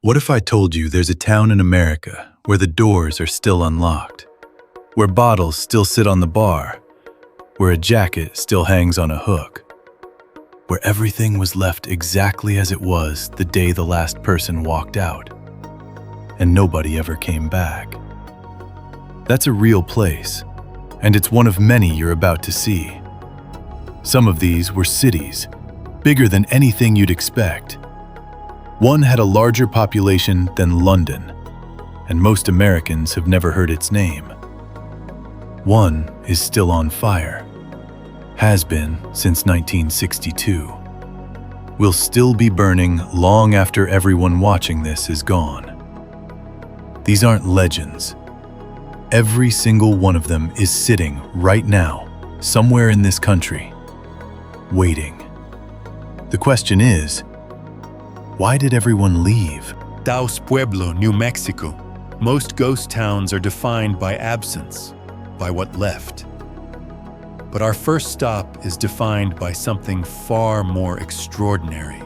What if I told you there's a town in America where the doors are still unlocked, where bottles still sit on the bar, where a jacket still hangs on a hook, where everything was left exactly as it was the day the last person walked out, and nobody ever came back? That's a real place, and it's one of many you're about to see. Some of these were cities, bigger than anything you'd expect. One had a larger population than London, and most Americans have never heard its name. One is still on fire, has been since 1962. Will still be burning long after everyone watching this is gone. These aren't legends. Every single one of them is sitting right now, somewhere in this country, waiting. The question is, why did everyone leave? Taos Pueblo, New Mexico. Most ghost towns are defined by absence, by what left. But our first stop is defined by something far more extraordinary,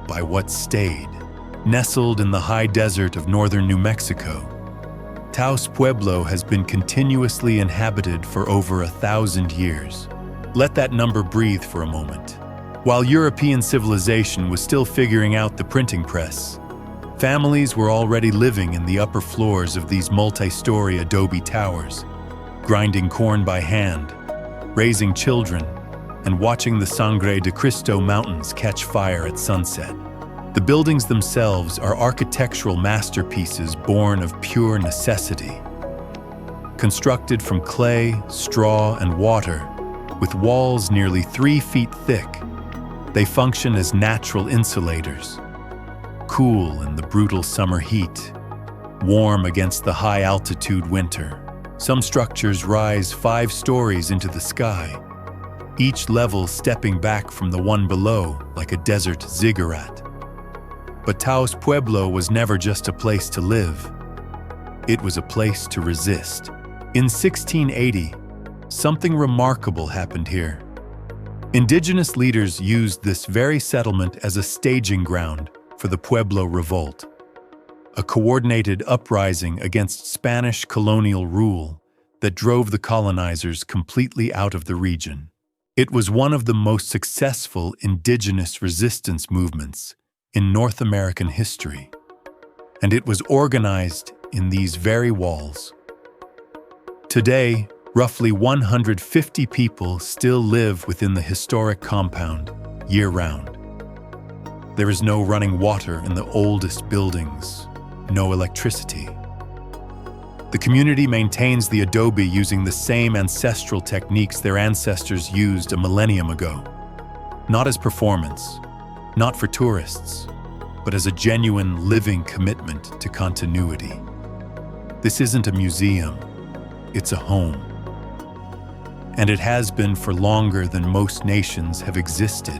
by what stayed. Nestled in the high desert of northern New Mexico, Taos Pueblo has been continuously inhabited for over 1,000 years. Let that number breathe for a moment. While European civilization was still figuring out the printing press, families were already living in the upper floors of these multi-story adobe towers, grinding corn by hand, raising children, and watching the Sangre de Cristo mountains catch fire at sunset. The buildings themselves are architectural masterpieces born of pure necessity. Constructed from clay, straw, and water, with walls nearly 3 feet thick, they function as natural insulators, cool in the brutal summer heat, warm against the high-altitude winter. Some structures rise 5 stories into the sky, each level stepping back from the one below like a desert ziggurat. But Taos Pueblo was never just a place to live. It was a place to resist. In 1680, something remarkable happened here. Indigenous leaders used this very settlement as a staging ground for the Pueblo Revolt, a coordinated uprising against Spanish colonial rule that drove the colonizers completely out of the region. It was one of the most successful indigenous resistance movements in North American history, and it was organized in these very walls. Today, roughly 150 people still live within the historic compound, year-round. There is no running water in the oldest buildings, no electricity. The community maintains the adobe using the same ancestral techniques their ancestors used a millennium ago. Not as performance, not for tourists, but as a genuine living commitment to continuity. This isn't a museum, it's a home. And it has been for longer than most nations have existed.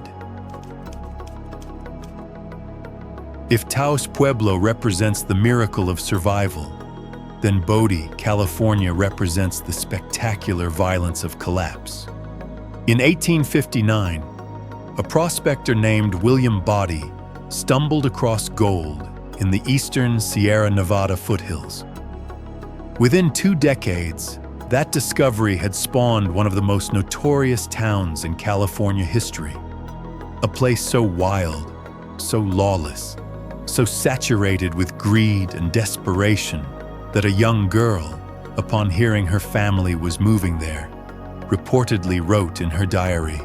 If Taos Pueblo represents the miracle of survival, then Bodie, California represents the spectacular violence of collapse. In 1859, a prospector named William Bodie stumbled across gold in the eastern Sierra Nevada foothills. Within 2 decades, that discovery had spawned one of the most notorious towns in California history. A place so wild, so lawless, so saturated with greed and desperation that a young girl, upon hearing her family was moving there, reportedly wrote in her diary,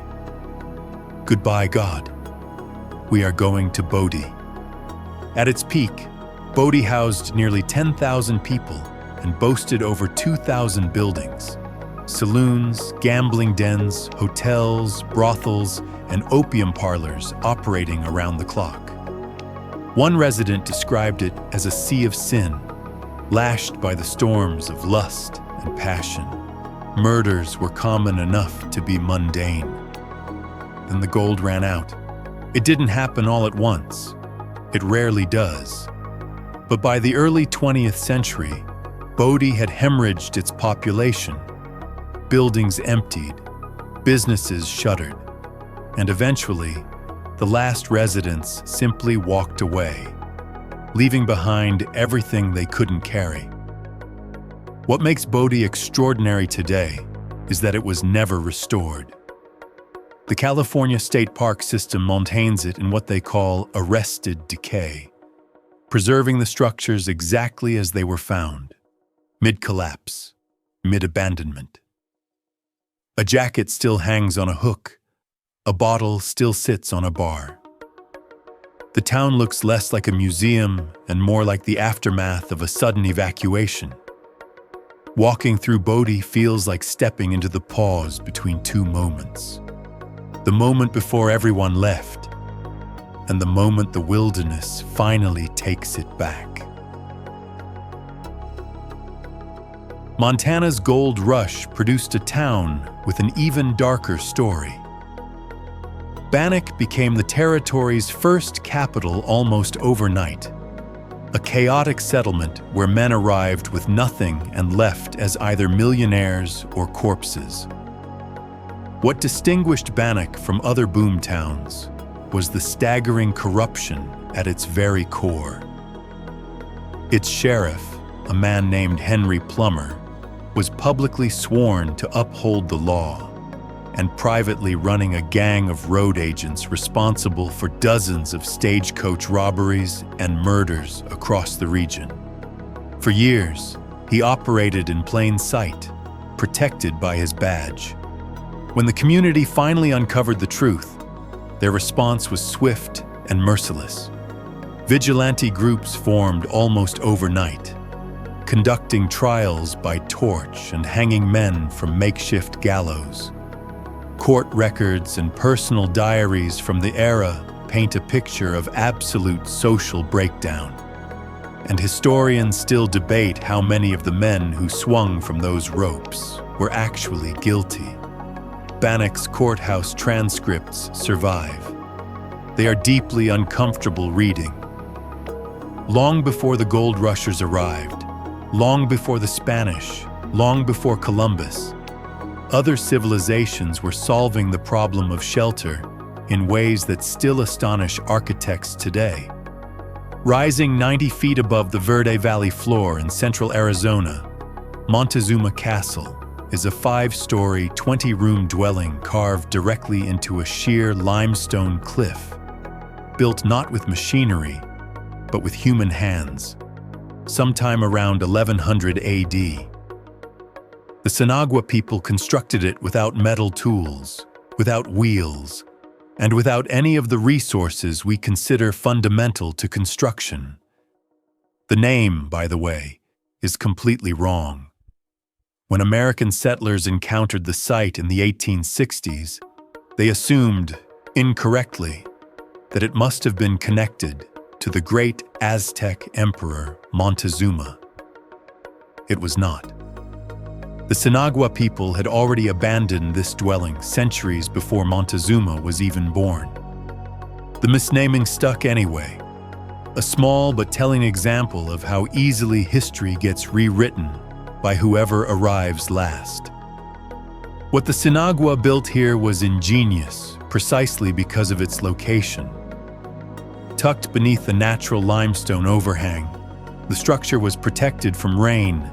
"Goodbye, God. We are going to Bodie." At its peak, Bodie housed nearly 10,000 people and boasted over 2,000 buildings, saloons, gambling dens, hotels, brothels, and opium parlors operating around the clock. One resident described it as a sea of sin, lashed by the storms of lust and passion. Murders were common enough to be mundane. Then the gold ran out. It didn't happen all at once. It rarely does. But by the early 20th century, Bodie had hemorrhaged its population. Buildings emptied, businesses shuttered, and eventually, the last residents simply walked away, leaving behind everything they couldn't carry. What makes Bodie extraordinary today is that it was never restored. The California State Park system maintains it in what they call arrested decay, preserving the structures exactly as they were found, mid-collapse, mid-abandonment. A jacket still hangs on a hook. A bottle still sits on a bar. The town looks less like a museum and more like the aftermath of a sudden evacuation. Walking through Bodie feels like stepping into the pause between two moments. The moment before everyone left, and the moment the wilderness finally takes it back. Montana's gold rush produced a town with an even darker story. Bannack became the territory's first capital almost overnight, a chaotic settlement where men arrived with nothing and left as either millionaires or corpses. What distinguished Bannack from other boom towns was the staggering corruption at its very core. Its sheriff, a man named Henry Plummer, was publicly sworn to uphold the law and privately running a gang of road agents responsible for dozens of stagecoach robberies and murders across the region. For years, he operated in plain sight, protected by his badge. When the community finally uncovered the truth, their response was swift and merciless. Vigilante groups formed almost overnight, conducting trials by torch and hanging men from makeshift gallows. Court records and personal diaries from the era paint a picture of absolute social breakdown. And historians still debate how many of the men who swung from those ropes were actually guilty. Bannack's courthouse transcripts survive. They are deeply uncomfortable reading. Long before the gold rushers arrived, long before the Spanish, long before Columbus, other civilizations were solving the problem of shelter in ways that still astonish architects today. Rising 90 feet above the Verde Valley floor in central Arizona, Montezuma Castle is a 5-story, 20-room dwelling carved directly into a sheer limestone cliff, built not with machinery, but with human hands, sometime around 1100 AD. The Sinagua people constructed it without metal tools, without wheels, and without any of the resources we consider fundamental to construction. The name, by the way, is completely wrong. When American settlers encountered the site in the 1860s, they assumed, incorrectly, that it must have been connected to the great Aztec emperor Montezuma. It was not. The Sinagua people had already abandoned this dwelling centuries before Montezuma was even born. The misnaming stuck anyway, a small but telling example of how easily history gets rewritten by whoever arrives last. What the Sinagua built here was ingenious, precisely because of its location. Tucked beneath the natural limestone overhang, the structure was protected from rain,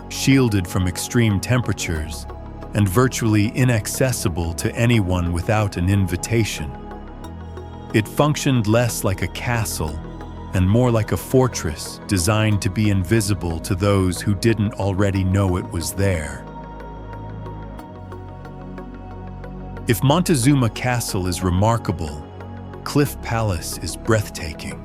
shielded from extreme temperatures, and virtually inaccessible to anyone without an invitation. It functioned less like a castle and more like a fortress designed to be invisible to those who didn't already know it was there. If Montezuma Castle is remarkable, Cliff Palace is breathtaking.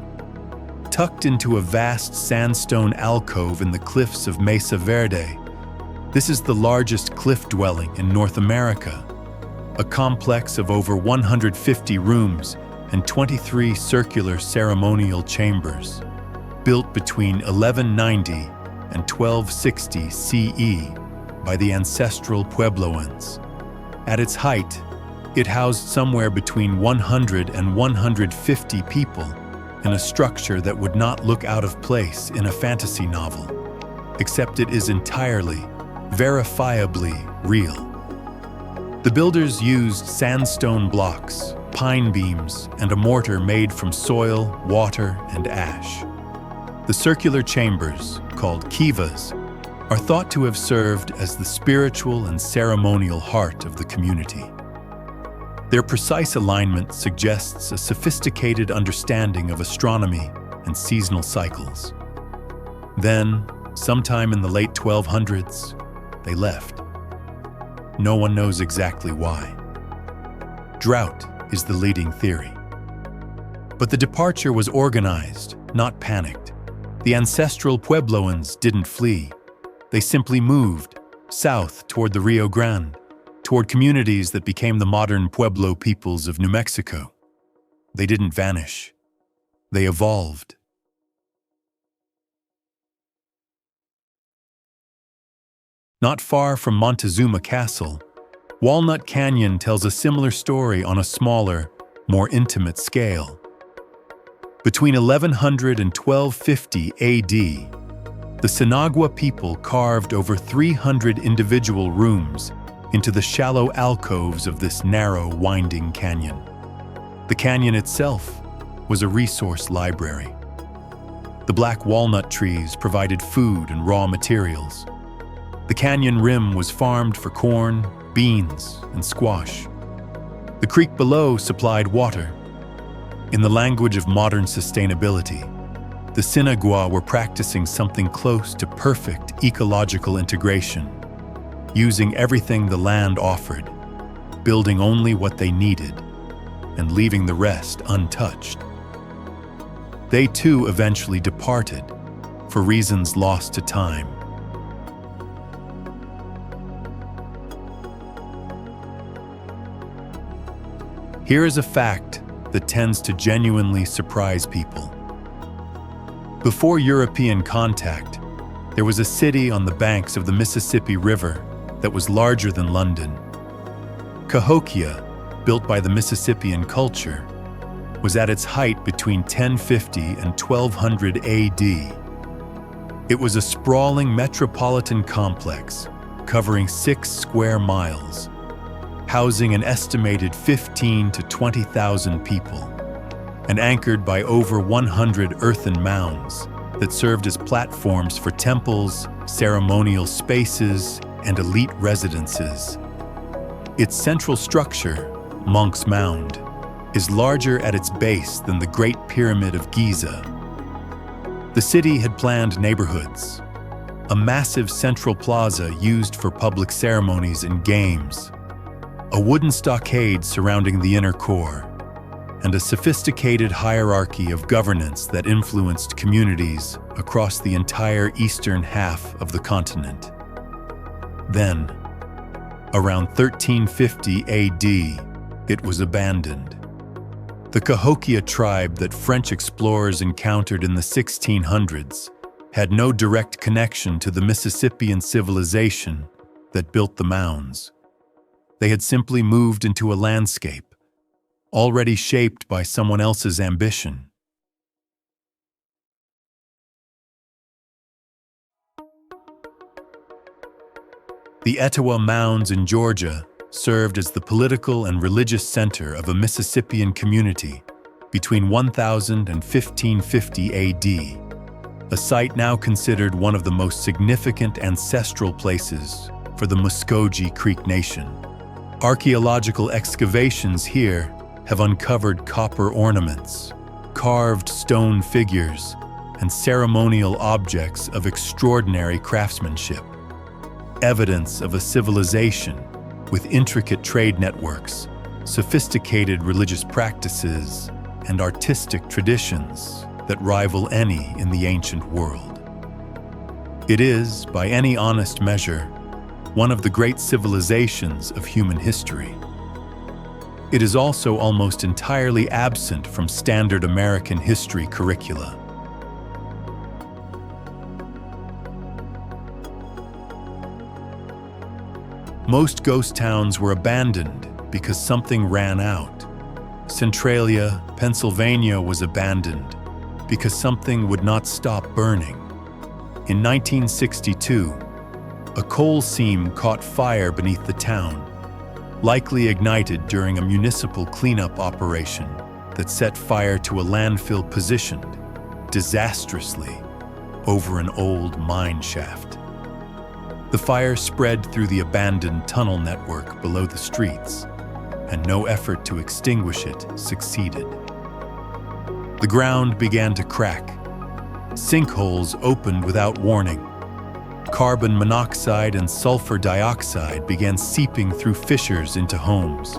Tucked into a vast sandstone alcove in the cliffs of Mesa Verde, this is the largest cliff dwelling in North America, a complex of over 150 rooms and 23 circular ceremonial chambers, built between 1190 and 1260 CE by the ancestral Puebloans. At its height, it housed somewhere between 100 and 150 people in a structure that would not look out of place in a fantasy novel, except it is entirely, verifiably real. The builders used sandstone blocks, pine beams, and a mortar made from soil, water, and ash. The circular chambers, called kivas, are thought to have served as the spiritual and ceremonial heart of the community. Their precise alignment suggests a sophisticated understanding of astronomy and seasonal cycles. Then, sometime in the late 1200s, they left. No one knows exactly why. Drought is the leading theory. But the departure was organized, not panicked. The ancestral Puebloans didn't flee. They simply moved south toward the Rio Grande, toward communities that became the modern Pueblo peoples of New Mexico. They didn't vanish. They evolved. Not far from Montezuma Castle, Walnut Canyon tells a similar story on a smaller, more intimate scale. Between 1100 and 1250 AD, the Sinagua people carved over 300 individual rooms into the shallow alcoves of this narrow, winding canyon. The canyon itself was a resource library. The black walnut trees provided food and raw materials. The canyon rim was farmed for corn, beans, and squash. The creek below supplied water. In the language of modern sustainability, the Sinagua were practicing something close to perfect ecological integration, using everything the land offered, building only what they needed, and leaving the rest untouched. They too eventually departed, for reasons lost to time. Here is a fact that tends to genuinely surprise people. Before European contact, there was a city on the banks of the Mississippi River that was larger than London. Cahokia, built by the Mississippian culture, was at its height between 1050 and 1200 AD. It was a sprawling metropolitan complex covering 6 square miles, housing an estimated 15 to 20,000 people, and anchored by over 100 earthen mounds that served as platforms for temples, ceremonial spaces, and elite residences. Its central structure, Monk's Mound, is larger at its base than the Great Pyramid of Giza. The city had planned neighborhoods, a massive central plaza used for public ceremonies and games, a wooden stockade surrounding the inner core, and a sophisticated hierarchy of governance that influenced communities across the entire eastern half of the continent. Then, around 1350 AD, it was abandoned. The Cahokia tribe that French explorers encountered in the 1600s had no direct connection to the Mississippian civilization that built the mounds. They had simply moved into a landscape, already shaped by someone else's ambition. The Etowah Mounds in Georgia served as the political and religious center of a Mississippian community between 1000 and 1550 AD, a site now considered one of the most significant ancestral places for the Muscogee Creek Nation. Archaeological excavations here have uncovered copper ornaments, carved stone figures, and ceremonial objects of extraordinary craftsmanship, evidence of a civilization with intricate trade networks, sophisticated religious practices, and artistic traditions that rival any in the ancient world. It is, by any honest measure, one of the great civilizations of human history. It is also almost entirely absent from standard American history curricula. Most ghost towns were abandoned because something ran out. Centralia, Pennsylvania was abandoned because something would not stop burning. In 1962, a coal seam caught fire beneath the town, likely ignited during a municipal cleanup operation that set fire to a landfill positioned, disastrously, over an old mine shaft. The fire spread through the abandoned tunnel network below the streets, and no effort to extinguish it succeeded. The ground began to crack. Sinkholes opened without warning. Carbon monoxide and sulfur dioxide began seeping through fissures into homes.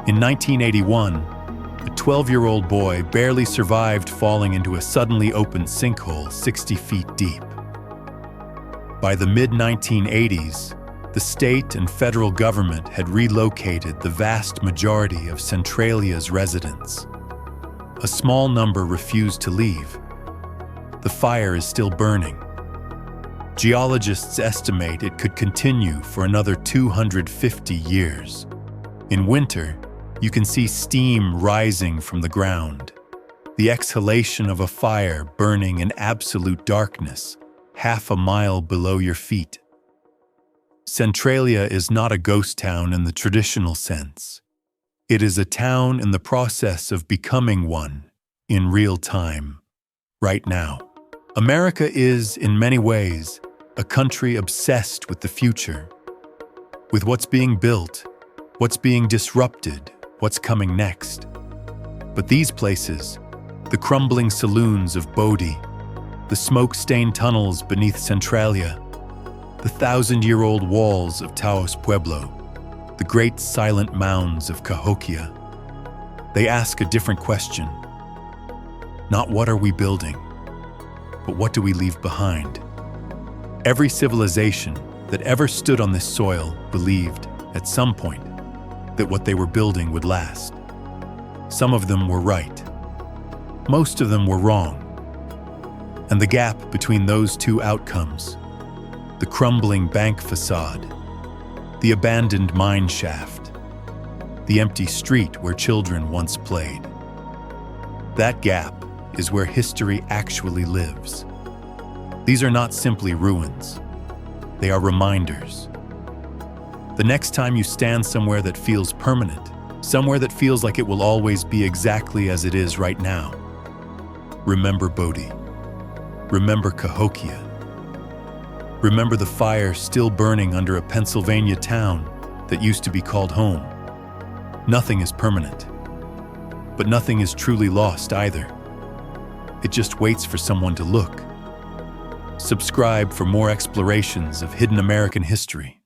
In 1981, a 12-year-old boy barely survived falling into a suddenly opened sinkhole 60 feet deep. By the mid-1980s, the state and federal government had relocated the vast majority of Centralia's residents. A small number refused to leave. The fire is still burning. Geologists estimate it could continue for another 250 years. In winter, you can see steam rising from the ground, the exhalation of a fire burning in absolute darkness, half a mile below your feet. Centralia is not a ghost town in the traditional sense. It is a town in the process of becoming one, in real time, right now. America is, in many ways, a country obsessed with the future, with what's being built, what's being disrupted, what's coming next. But these places, the crumbling saloons of Bodie, the smoke-stained tunnels beneath Centralia, the 1,000-year-old walls of Taos Pueblo, the great silent mounds of Cahokia, they ask a different question. Not what are we building, but what do we leave behind? Every civilization that ever stood on this soil believed, at some point, that what they were building would last. Some of them were right. Most of them were wrong. And the gap between those two outcomes, the crumbling bank facade, the abandoned mine shaft, the empty street where children once played, that gap is where history actually lives. These are not simply ruins. They are reminders. The next time you stand somewhere that feels permanent, somewhere that feels like it will always be exactly as it is right now, remember Bodie. Remember Cahokia. Remember the fire still burning under a Pennsylvania town that used to be called home. Nothing is permanent, but nothing is truly lost either. It just waits for someone to look. Subscribe for more explorations of hidden American history.